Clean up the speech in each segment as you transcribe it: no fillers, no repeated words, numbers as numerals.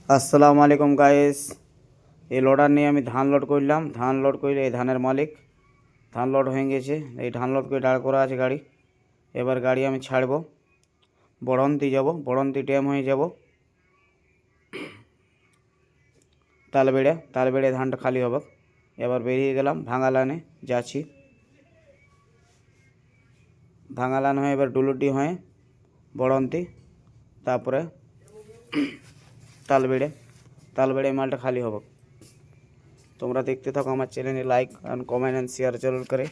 আসসালামু আলাইকুম গাইস। এই লোডার নিয়ে আমি ধান লোড করলাম। ধান লোড করলে এই ধানের মালিক ধান লোড হয়ে গেছে। এই ধান লোড করে দাঁড় করা আছে গাড়ি। এবার গাড়ি আমি ছাড়বো, বড়ন্তি যাব। বড়ন্তি ড্যাম হয়ে যাব তালবেড়ে ধানটা খালি হবে। এবার বেরিয়ে গেলাম ভাঙা লাইনে যাচ্ছি। ভাঙা লাইন হয়ে এবার ডুলুডি হয়ে বড়ন্তি, তারপরে তালবেড়ে মালটা খালি হবে। তোমরা দেখতে থাকো, আমার চ্যানেলে like and comment and share জরুর করে।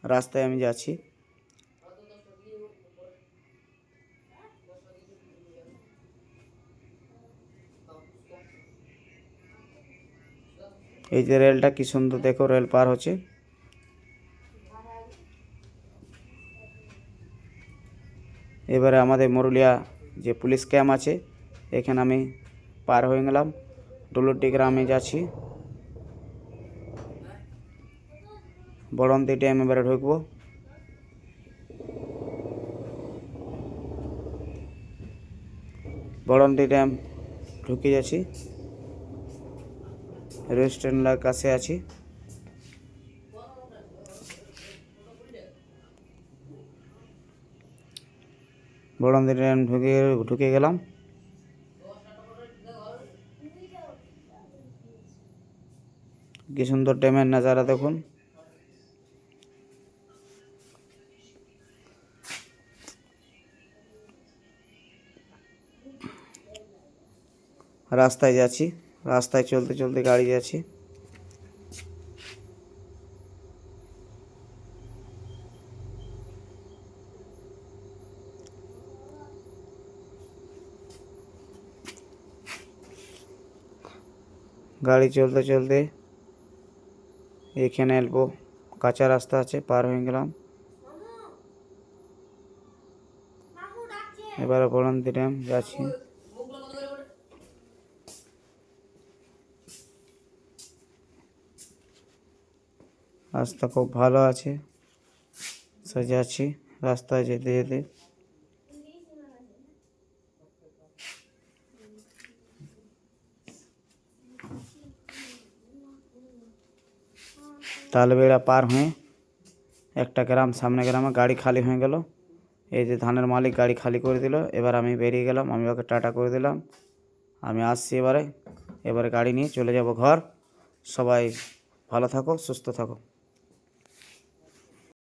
রাস্তায় আমি যাচ্ছি। এই যে রেলটা কি সুন্দর, দেখো রেল পার হচ্ছে। এবারে আমাদের মরুলিয়া যে পুলিশ ক্যাম্প আছে, এখানে আমি পার হয়ে গেলাম। ডুলুডি গ্রামে যাচ্ছি। বড়ন্তি ড্যাম এবারে ঢুকবো। বড়ন্তি ড্যাম ঢুকে যাচ্ছি। রেস্টুরেন্টের কাছে আছি। বড়ন্তি ড্যাম ঢুকে গেলাম। কি সুন্দর ড্যামের নাজারা দেখুন। রাস্তায় যাচ্ছি, রাস্তায় চলতে চলতে গাড়ি যাচ্ছি। গাড়ি চলতে চলতে এখানে অল্প কাঁচা রাস্তা আছে, পার হয়ে গেলাম। এবারে বড়ন্তি ড্যাম যাচ্ছি। রাস্তা খুব ভালো আছে, সাজাচ্ছি রাস্তায় যেতে যেতে। তালবেড়া পার হয়ে একটা গ্রাম, সামনে গ্রামে গাড়ি খালি হয়ে গেল। এই যে ধানের মালিক গাড়ি খালি করে দিল। এবার আমি বেরিয়ে গেলাম, আমি ওকে টাটা করে দিলাম। আমি আসছি এবারে গাড়ি নিয়ে চলে যাব ঘর। সবাই ভালো থাকো, সুস্থ থাকো।